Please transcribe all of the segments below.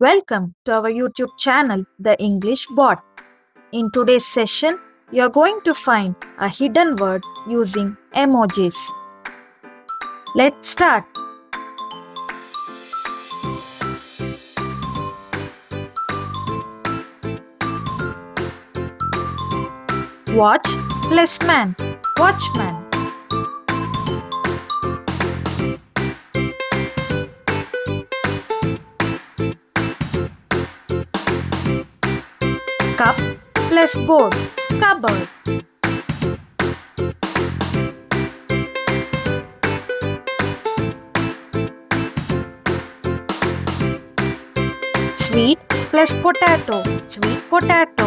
Welcome to our YouTube channel, The English Bot. In today's session, you're going to find a hidden word using emojis. Let's start. Watch plus man, watchman. Cup plus board, cupboard. Sweet plus potato, sweet potato.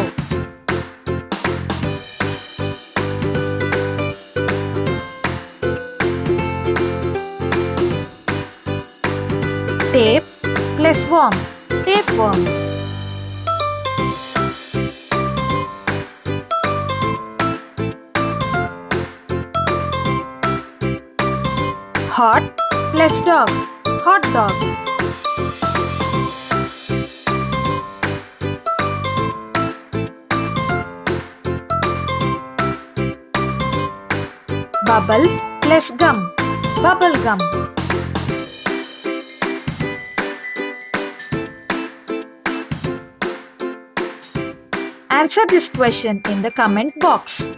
Tape plus worm, tapeworm. Hot plus dog, hot dog. Bubble plus gum, bubble gum. Answer this question in the comment box.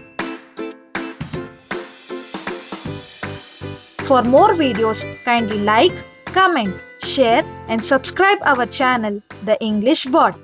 For more videos, kindly like, comment, share and subscribe our channel, The English Bot.